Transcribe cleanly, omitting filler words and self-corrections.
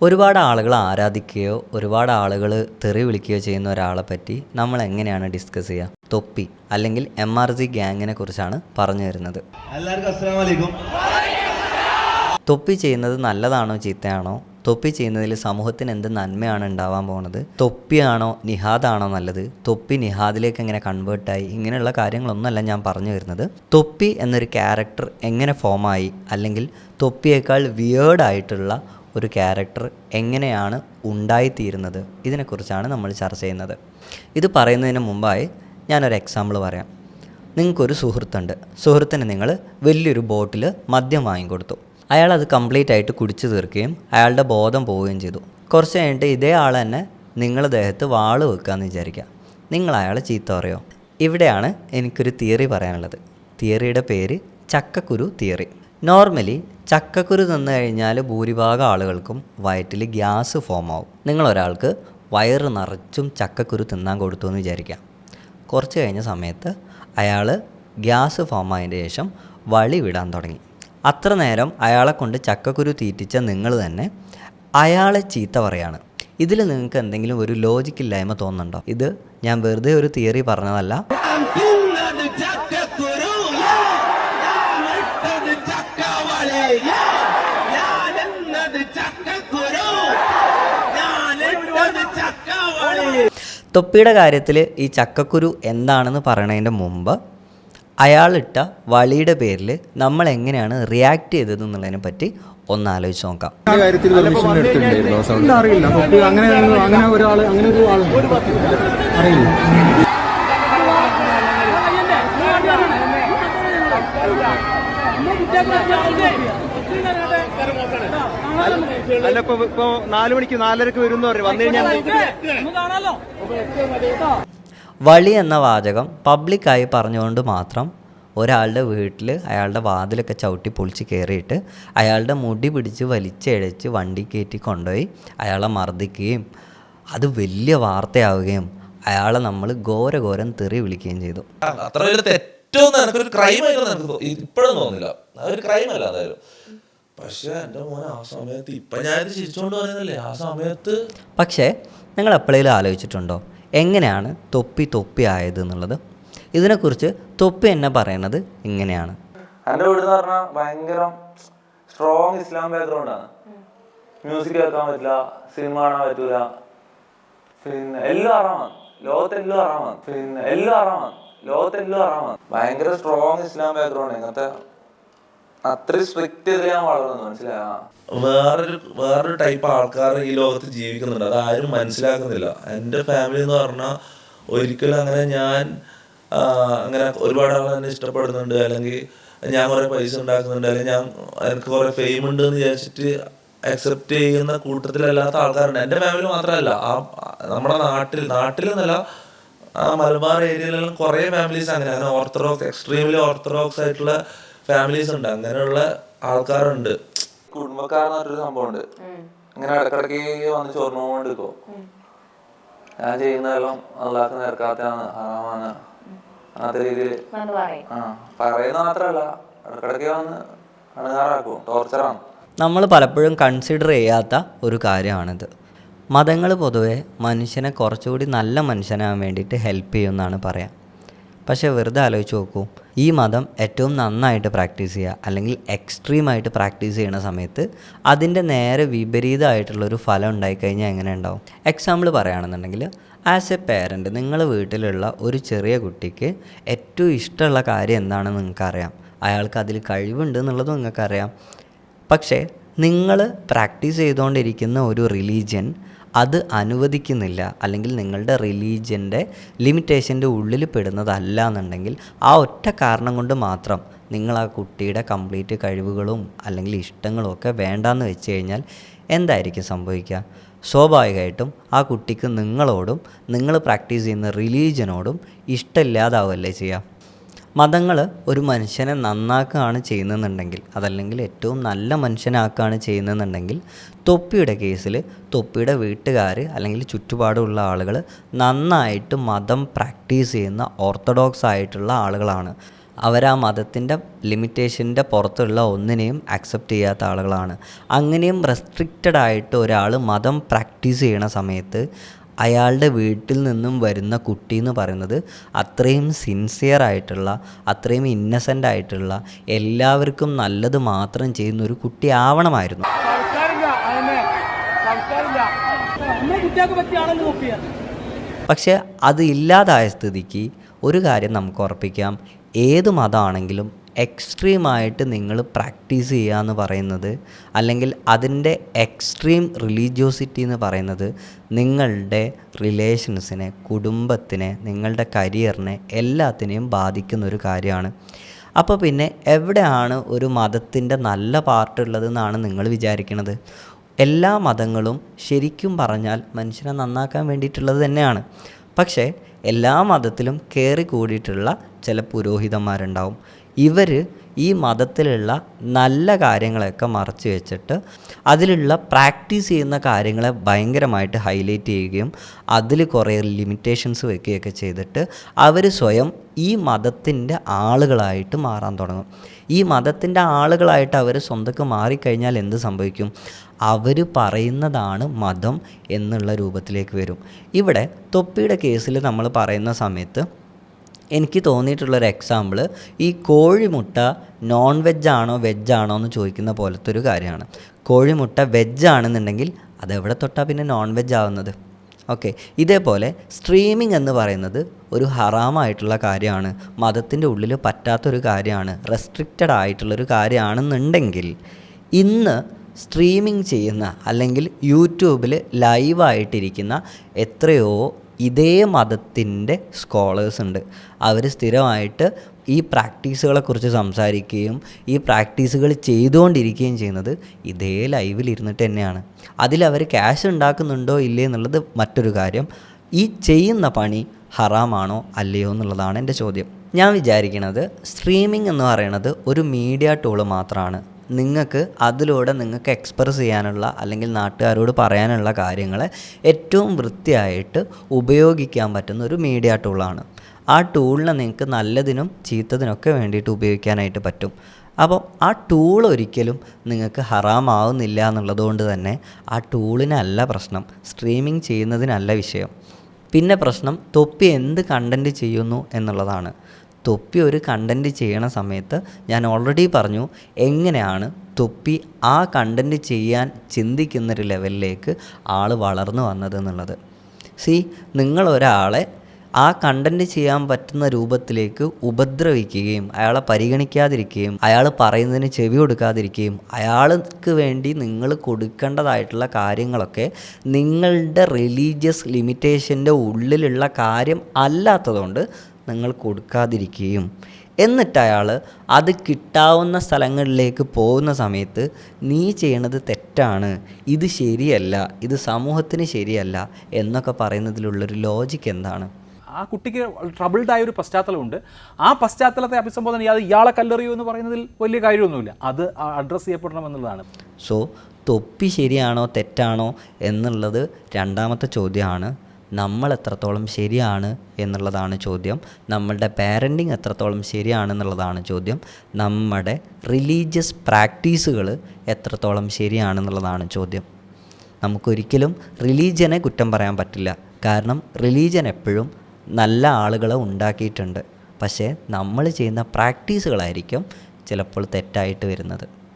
ഒരുപാട് ആളുകൾ ആരാധിക്കുകയോ ഒരുപാട് ആളുകൾ തെറി വിളിക്കുകയോ ചെയ്യുന്ന ഒരാളെ പറ്റി നമ്മൾ എങ്ങനെയാണ് ഡിസ്കസ് ചെയ്യുക? തൊപ്പി അല്ലെങ്കിൽ MRG ഗ്യാങ്ങിനെ കുറിച്ചാണ് പറഞ്ഞു വരുന്നത്. എല്ലാവർക്കും അസ്സലാമു അലൈക്കും. തൊപ്പി ചെയ്യുന്നത് നല്ലതാണോ ചീത്തയാണോ? തൊപ്പി ചെയ്യുന്നതിൽ സമൂഹത്തിന് എന്ത് നന്മയാണ് ഉണ്ടാവാൻ പോകുന്നത്? തൊപ്പിയാണോ നിഹാദാണോ നല്ലത്? തൊപ്പി നിഹാദിലേക്ക് എങ്ങനെ കൺവേർട്ടായി? ഇങ്ങനെയുള്ള കാര്യങ്ങളൊന്നുമല്ല ഞാൻ പറഞ്ഞു വരുന്നത്. തൊപ്പി എന്നൊരു ക്യാരക്ടർ എങ്ങനെ ഫോമായി, അല്ലെങ്കിൽ തൊപ്പിയേക്കാൾ വിയേർഡായിട്ടുള്ള ഒരു ക്യാരക്ടർ എങ്ങനെയാണ് ഉണ്ടായിത്തീരുന്നത്, ഇതിനെക്കുറിച്ചാണ് നമ്മൾ ചർച്ച ചെയ്യുന്നത്. ഇത് പറയുന്നതിന് മുമ്പായി ഞാനൊരു എക്സാമ്പിൾ പറയാം. നിങ്ങൾക്കൊരു സുഹൃത്തുണ്ട്. സുഹൃത്തിന് നിങ്ങൾ വലിയൊരു ബോട്ടിൽ മദ്യം വാങ്ങിക്കൊടുത്തു. അയാൾ അത് കംപ്ലീറ്റ് ആയിട്ട് കുടിച്ചു തീർക്കുകയും അയാളുടെ ബോധം പോവുകയും ചെയ്തു. കുറച്ച് കഴിഞ്ഞിട്ട് ഇതേ ആൾ തന്നെ നിങ്ങളുടെ ദേഹത്ത് വാള് വെക്കാമെന്ന് വിചാരിക്കുക. നിങ്ങൾ അയാളെ ചീത്ത പറയുമോ? ഇവിടെയാണ് എനിക്കൊരു തിയറി പറയാനുള്ളത്. തിയറിയുടെ പേര് ചക്കക്കുരു തിയറി. നോർമലി ചക്കക്കുരു തിന്നു കഴിഞ്ഞാൽ ഭൂരിഭാഗം ആളുകൾക്കും വയറ്റിൽ ഗ്യാസ് ഫോം ആവും. നിങ്ങളൊരാൾക്ക് വയറ് നിറച്ചും ചക്കക്കുരു തിന്നാൻ കൊടുത്തു എന്ന് വിചാരിക്കാം. കുറച്ച് കഴിഞ്ഞ സമയത്ത് അയാൾ ഗ്യാസ് ഫോം ആയതിൻ്റെ ശേഷം വളി വിടാൻ തുടങ്ങി. അത്ര നേരം അയാളെ കൊണ്ട് ചക്കക്കുരു തീറ്റിച്ച നിങ്ങൾ തന്നെ അയാളെ ചീത്ത പറയാണ്. ഇതിൽ നിങ്ങൾക്ക് എന്തെങ്കിലും ഒരു ലോജിക്കില്ലായ്മ തോന്നുന്നുണ്ടോ? ഇത് ഞാൻ വെറുതെ ഒരു തിയറി പറഞ്ഞതല്ല. തൊപ്പിയുടെ കാര്യത്തിൽ ഈ ചക്കക്കുരു എന്താണെന്ന് പറയണതിൻ്റെ മുമ്പ് അയാളിട്ട വളിയുടെ പേരിൽ നമ്മൾ എങ്ങനെയാണ് റിയാക്ട് ചെയ്തത് എന്നുള്ളതിനെ പറ്റി ഒന്ന് ആലോചിച്ച് നോക്കാം. അല്ല, ഇപ്പൊ 4 മണിക്ക് 4:30 വരും വന്നു കഴിഞ്ഞാൽ വളി എന്ന വാചകം പബ്ലിക്കായി പറഞ്ഞുകൊണ്ട് മാത്രം ഒരാളുടെ വീട്ടിൽ അയാളുടെ വാതിലൊക്കെ ചവിട്ടി പൊളിച്ച് കയറിയിട്ട് അയാളുടെ മുടി പിടിച്ച് വലിച്ചഴച്ച് വണ്ടി കയറ്റി കൊണ്ടുപോയി അയാളെ മർദ്ദിക്കുകയും അത് വലിയ വാർത്തയാവുകയും അയാളെ നമ്മൾ ഘോരം തെറി വിളിക്കുകയും ചെയ്തു. അത്ര വലിയ തെറ്റൊന്നും എനിക്കൊരു ക്രൈമായിട്ടൊന്നും എനിക്ക് ഇപ്പോഴും തോന്നില്ല. അതൊരു ക്രൈമല്ല അതായാലും. പക്ഷെ എൻ്റെ മോനെ ആ സമയത്ത് ഇപ്പം ഞാനിത് ചിരിച്ചുകൊണ്ട് പറയുന്നില്ലേ, ആ സമയത്ത്. പക്ഷേ നിങ്ങൾ എപ്പോഴേലും ആലോചിച്ചിട്ടുണ്ടോ എങ്ങനെയാണ് തൊപ്പി ആയത് എന്നുള്ളത്? ഇതിനെക്കുറിച്ച് തൊപ്പി എന്നെ പറയുന്നത് ഇങ്ങനെയാണ്. എൻ്റെ വീട് എന്ന് പറഞ്ഞാൽ ഭയങ്കര സ്ട്രോങ് ഇസ്ലാം ബാക്ക്ഗ്രൗണ്ടാണ്. മ്യൂസിക് കേൾക്കാൻ പറ്റില്ല, സിനിമ കാണാൻ പറ്റൂല, പിന്നെ എല്ലാം ആറാമാണ്, ലോകത്തെല്ലാം ആറാമാണ്. ഭയങ്കര സ്ട്രോങ് ഇസ്ലാം ബാക്ക്ഗ്രൗണ്ട്. ഇങ്ങനത്തെ അത്രയും സ്ട്രിക്റ്റ് ചെയ്ത് ഞാൻ വളർന്നു. മനസ്സിലായ വേറൊരു ടൈപ്പ് ആൾക്കാർ ഈ ലോകത്ത് ജീവിക്കുന്നുണ്ട്. അത് ആരും മനസ്സിലാക്കുന്നില്ല. എൻ്റെ ഫാമിലി എന്ന് പറഞ്ഞാൽ ഒരിക്കലും അങ്ങനെ ഞാൻ അങ്ങനെ ഒരുപാട് ആൾ എന്നെ ഇഷ്ടപ്പെടുന്നുണ്ട്, അല്ലെങ്കിൽ ഞാൻ കുറേ പൈസ ഉണ്ടാക്കുന്നുണ്ട്, അല്ലെങ്കിൽ എനിക്ക് കുറേ ഫെയിം ഉണ്ട് എന്ന് വിചാരിച്ചിട്ട് അക്സെപ്റ്റ് ചെയ്യുന്ന കൂട്ടത്തിലല്ലാത്ത ആൾക്കാരുണ്ട്. എൻ്റെ ഫാമിലി മാത്രമല്ല, നമ്മുടെ നാട്ടിലെന്നല്ല, ആ മലബാർ ഏരിയയിലെല്ലാം കുറേ ഫാമിലീസ് അങ്ങനെ എക്സ്ട്രീംലി ഓർത്തഡോക്സ് ആയിട്ടുള്ള ഫാമിലീസ് ഉണ്ട്. അങ്ങനെയുള്ള ആൾക്കാരുണ്ട്. കുടുംബക്കാരെന്ന് പറഞ്ഞൊരു സംഭവമുണ്ട്. ഇങ്ങനെ ഇടക്കിടക്ക് വന്ന് ചോർന്നുകൊണ്ടിരിക്കോ, ഞാൻ ചെയ്യുന്നതെല്ലാം അള്ളാഹ്ക്ക് നേർക്കാത്തതാണ്, ഹറാമാണ്, അങ്ങനത്തെ രീതിയിൽ പറയുന്ന മാത്രമല്ല ഇടക്കിടക്ക് വന്ന് അണുകാറാക്കും, ടോർച്ചറാണ്. നമ്മൾ പലപ്പോഴും കൺസിഡർ ചെയ്യാത്ത ഒരു കാര്യമാണിത്. മതങ്ങൾ പൊതുവെ മനുഷ്യനെ കുറച്ചുകൂടി നല്ല മനുഷ്യനാകാൻ വേണ്ടിയിട്ട് ഹെൽപ്പ് ചെയ്യുമെന്നാണ് പറയാം. പക്ഷേ വെറുതെ ആലോചിച്ച് നോക്കൂ, ഈ മതം ഏറ്റവും നന്നായിട്ട് പ്രാക്ടീസ് ചെയ്യുക അല്ലെങ്കിൽ എക്സ്ട്രീമായിട്ട് പ്രാക്ടീസ് ചെയ്യുന്ന സമയത്ത് അതിൻ്റെ നേരെ വിപരീതമായിട്ടുള്ളൊരു ഫലം ഉണ്ടായിക്കഴിഞ്ഞാൽ എങ്ങനെ ഉണ്ടാവും? എക്സാമ്പിൾ പറയുകയാണെന്നുണ്ടെങ്കിൽ, ആസ് എ പേരൻറ്റ് നിങ്ങൾ വീട്ടിലുള്ള ഒരു ചെറിയ കുട്ടിക്ക് ഏറ്റവും ഇഷ്ടമുള്ള കാര്യം എന്താണെന്ന് നിങ്ങൾക്കറിയാം, അയാൾക്ക് അതിൽ കഴിവുണ്ട് എന്നുള്ളതും നിങ്ങൾക്കറിയാം. പക്ഷേ നിങ്ങൾ പ്രാക്ടീസ് ചെയ്തുകൊണ്ടിരിക്കുന്ന ഒരു റിലീജിയൻ അത് അനുവദിക്കുന്നില്ല, അല്ലെങ്കിൽ നിങ്ങളുടെ റിലീജിയൻ്റെ ലിമിറ്റേഷൻ്റെ ഉള്ളിൽ പെടുന്നതല്ല എന്നുണ്ടെങ്കിൽ ആ ഒറ്റ കാരണം കൊണ്ട് മാത്രം നിങ്ങൾ ആ കുട്ടിയുടെ കംപ്ലീറ്റ് കഴിവുകളും അല്ലെങ്കിൽ ഇഷ്ടങ്ങളും ഒക്കെ വേണ്ടാന്ന് വെച്ച് കഴിഞ്ഞാൽ എന്തായിരിക്കും സംഭവിക്കുക? സ്വാഭാവികമായിട്ടും ആ കുട്ടിക്ക് നിങ്ങളോടും നിങ്ങൾ പ്രാക്ടീസ് ചെയ്യുന്ന റിലീജിയനോടും ഇഷ്ടമില്ലാതാവല്ലേ ചെയ്യുക. മതങ്ങൾ ഒരു മനുഷ്യനെ നന്നാക്കുകയാണ് ചെയ്യുന്നതെന്നുണ്ടെങ്കിൽ, അതല്ലെങ്കിൽ ഏറ്റവും നല്ല മനുഷ്യനാക്കുകയാണ് ചെയ്യുന്നതെന്നുണ്ടെങ്കിൽ, തൊപ്പിയുടെ കേസിൽ തൊപ്പിയുടെ വീട്ടുകാർ അല്ലെങ്കിൽ ചുറ്റുപാടുമുള്ള ആളുകൾ നന്നായിട്ട് മതം പ്രാക്ടീസ് ചെയ്യുന്ന ഓർത്തഡോക്സ് ആയിട്ടുള്ള ആളുകളാണ്. അവർ ആ മതത്തിൻ്റെ ലിമിറ്റേഷൻ്റെ പുറത്തുള്ള ഒന്നിനെയും അക്സെപ്റ്റ് ചെയ്യാത്ത ആളുകളാണ്. അങ്ങനെയും റെസ്ട്രിക്റ്റഡ് ആയിട്ട് ഒരാൾ മതം പ്രാക്ടീസ് ചെയ്യണ സമയത്ത് അയാളുടെ വീട്ടിൽ നിന്നും വരുന്ന കുട്ടി എന്ന് പറയുന്നത് അത്രയും സിൻസിയർ ആയിട്ടുള്ള, അത്രയും ഇന്നസെൻ്റ് ആയിട്ടുള്ള, എല്ലാവർക്കും നല്ലത് മാത്രം ചെയ്യുന്ന ഒരു കുട്ടി ആവണമായിരുന്നു. പക്ഷെ അത് ഇല്ലാതായ സ്ഥിതിക്ക് ഒരു കാര്യം നമുക്ക് ഉറപ്പിക്കാം, ഏത് മതമാണെങ്കിലും എക്സ്ട്രീമായിട്ട് നിങ്ങൾ പ്രാക്ടീസ് ചെയ്യുക എന്ന് പറയുന്നത്, അല്ലെങ്കിൽ അതിൻ്റെ എക്സ്ട്രീം റിലീജിയോസിറ്റി എന്ന് പറയുന്നത് നിങ്ങളുടെ റിലേഷൻസിനെ, കുടുംബത്തിനെ, നിങ്ങളുടെ കരിയറിനെ എല്ലാത്തിനെയും ബാധിക്കുന്ന ഒരു കാര്യമാണ്. അപ്പോൾ പിന്നെ എവിടെയാണ് ഒരു മതത്തിൻ്റെ നല്ല പാർട്ടുള്ളതെന്നാണ് നിങ്ങൾ വിചാരിക്കുന്നത്? എല്ലാ മതങ്ങളും ശരിക്കും പറഞ്ഞാൽ മനുഷ്യനെ നന്നാക്കാൻ വേണ്ടിയിട്ടുള്ളത് തന്നെയാണ്. പക്ഷേ എല്ലാ മതത്തിലും കയറി കൂടിയിട്ടുള്ള ചില പുരോഹിതന്മാരുണ്ടാവും. ഇവർ ഈ മതത്തിലുള്ള നല്ല കാര്യങ്ങളെയൊക്കെ മറച്ചു വെച്ചിട്ട് അതിലുള്ള പ്രാക്ടീസ് ചെയ്യുന്ന കാര്യങ്ങളെ ഭയങ്കരമായിട്ട് ഹൈലൈറ്റ് ചെയ്യുകയും അതിൽ കുറേ ലിമിറ്റേഷൻസ് വെക്കുകയൊക്കെ ചെയ്തിട്ട് അവർ സ്വയം ഈ മതത്തിൻ്റെ ആളുകളായിട്ട് മാറാൻ തുടങ്ങും. ഈ മതത്തിൻ്റെ ആളുകളായിട്ട് അവർ സ്വന്തക്ക് മാറിക്കഴിഞ്ഞാൽ എന്ത് സംഭവിക്കും? അവർ പറയുന്നതാണ് മതം എന്നുള്ള രൂപത്തിലേക്ക് വരും. ഇവിടെ തൊപ്പിയുടെ കേസിൽ നമ്മൾ പറയുന്ന സമയത്ത് എനിക്ക് തോന്നിയിട്ടുള്ളൊരു എക്സാമ്പിൾ, ഈ കോഴിമുട്ട നോൺ വെജാണോ വെജാണോ എന്ന് ചോദിക്കുന്ന പോലത്തെ ഒരു കാര്യമാണ്. കോഴിമുട്ട വെജാണെന്നുണ്ടെങ്കിൽ അതെവിടെ തൊട്ടാൽ പിന്നെ നോൺ വെജ് ആവുന്നത്? ഓക്കെ, ഇതേപോലെ സ്ട്രീമിംഗ് എന്ന് പറയുന്നത് ഒരു ഹറാമായിട്ടുള്ള കാര്യമാണ്, മതത്തിൻ്റെ ഉള്ളിൽ പറ്റാത്തൊരു കാര്യമാണ്, റെസ്ട്രിക്റ്റഡ് ആയിട്ടുള്ളൊരു കാര്യമാണെന്നുണ്ടെങ്കിൽ ഇന്ന് സ്ട്രീമിംഗ് ചെയ്യുന്ന അല്ലെങ്കിൽ യൂട്യൂബിൽ ലൈവായിട്ടിരിക്കുന്ന എത്രയോ ഇതേ മതത്തിൻ്റെ സ്കോളേഴ്സ് ഉണ്ട്. അവർ സ്ഥിരമായിട്ട് ഈ പ്രാക്ടീസുകളെക്കുറിച്ച് സംസാരിക്കുകയും ഈ പ്രാക്ടീസുകൾ ചെയ്തുകൊണ്ടിരിക്കുകയും ചെയ്യുന്നത് ഇതേ ലൈവിലിരുന്നിട്ട് തന്നെയാണ്. അതിലവർ ക്യാഷ് ഉണ്ടാക്കുന്നുണ്ടോ ഇല്ലേ എന്നുള്ളത് മറ്റൊരു കാര്യം. ഈ ചെയ്യുന്ന പണി ഹറാമാണോ അല്ലയോ എന്നുള്ളതാണ് എൻ്റെ ചോദ്യം. ഞാൻ വിചാരിക്കുന്നത് സ്ട്രീമിംഗ് എന്ന് പറയുന്നത് ഒരു മീഡിയ ടൂള് മാത്രമാണ്. നിങ്ങൾക്ക് അതിലൂടെ നിങ്ങൾക്ക് എക്സ്പ്രസ് ചെയ്യാനുള്ള അല്ലെങ്കിൽ നാട്ടുകാരോട് പറയാനുള്ള കാര്യങ്ങളെ ഏറ്റവും വൃത്തിയായിട്ട് ഉപയോഗിക്കാൻ പറ്റുന്ന ഒരു മീഡിയ ടൂളാണ്. ആ ടൂളിനെ നിങ്ങൾക്ക് നല്ലതിനും ചീത്തതിനൊക്കെ വേണ്ടിയിട്ട് ഉപയോഗിക്കാനായിട്ട് പറ്റും. അപ്പോൾ ആ ടൂൾ ഒരിക്കലും നിങ്ങൾക്ക് ഹറാമാവുന്നില്ല എന്നുള്ളതുകൊണ്ട് തന്നെ ആ ടൂളിനല്ല പ്രശ്നം, സ്ട്രീമിംഗ് ചെയ്യുന്നതിനല്ല വിഷയം. പിന്നെ പ്രശ്നം തൊപ്പി എന്ത് കണ്ടൻറ്റ് ചെയ്യുന്നു എന്നുള്ളതാണ്. തൊപ്പി ഒരു കണ്ടൻറ്റ് ചെയ്യണ സമയത്ത് ഞാൻ ഓൾറെഡി പറഞ്ഞു എങ്ങനെയാണ് തൊപ്പി ആ കണ്ടൻറ്റ് ചെയ്യാൻ ചിന്തിക്കുന്നൊരു ലെവലിലേക്ക് ആൾ വളർന്നു വന്നത് എന്നുള്ളത്. നിങ്ങളൊരാളെ ആ കണ്ടൻറ്റ് ചെയ്യാൻ പറ്റുന്ന രൂപത്തിലേക്ക് ഉപദ്രവിക്കുകയും അയാളെ പരിഗണിക്കാതിരിക്കുകയും അയാൾ പറയുന്നതിന് ചെവി കൊടുക്കാതിരിക്കുകയും അയാൾക്ക് വേണ്ടി നിങ്ങൾ കൊടുക്കേണ്ടതായിട്ടുള്ള കാര്യങ്ങളൊക്കെ നിങ്ങളുടെ റിലീജിയസ് ലിമിറ്റേഷൻ്റെ ഉള്ളിലുള്ള കാര്യം അല്ലാത്തതുകൊണ്ട് നിങ്ങൾ കൊടുക്കാതിരിക്കുകയും എന്നിട്ട് അയാൾ അത് കിട്ടാവുന്ന സ്ഥലങ്ങളിലേക്ക് പോകുന്ന സമയത്ത് നീ ചെയ്യണത് തെറ്റാണ്, ഇത് ശരിയല്ല, ഇത് സമൂഹത്തിന് ശരിയല്ല എന്നൊക്കെ പറയുന്നതിലുള്ളൊരു ലോജിക്ക് എന്താണ്? ആ കുട്ടിക്ക് ട്രബിൾഡ് ആയ ഒരു പശ്ചാത്തലമുണ്ട്. ആ പശ്ചാത്തലത്തെ അഭിസംബോധന ചെയ്യാതെ ഇയാളെ കല്ലെറിയൂ എന്ന് പറയുന്നതിൽ വലിയ കാര്യമൊന്നുമില്ല. അത് അഡ്രസ്സ് ചെയ്യപ്പെടണം എന്നുള്ളതാണ്. സോ തൊപ്പി ശരിയാണോ തെറ്റാണോ എന്നുള്ളത് രണ്ടാമത്തെ ചോദ്യമാണ്. നമ്മൾ എത്രത്തോളം ശരിയാണ് എന്നുള്ളതാണ് ചോദ്യം. നമ്മളുടെ പാരൻറ്റിങ് എത്രത്തോളം ശരിയാണെന്നുള്ളതാണ് ചോദ്യം. നമ്മുടെ റിലീജിയസ് പ്രാക്ടീസുകൾ എത്രത്തോളം ശരിയാണെന്നുള്ളതാണ് ചോദ്യം. നമുക്കൊരിക്കലും റിലീജിയനെ കുറ്റം പറയാൻ പറ്റില്ല. കാരണം റിലീജിയൻ എപ്പോഴും നല്ല ആളുകളെ ഉണ്ടാക്കിയിട്ടുണ്ട്. പക്ഷേ നമ്മൾ ചെയ്യുന്ന പ്രാക്ടീസുകളായിരിക്കും ചിലപ്പോൾ തെറ്റായിട്ട് വരുന്നത്.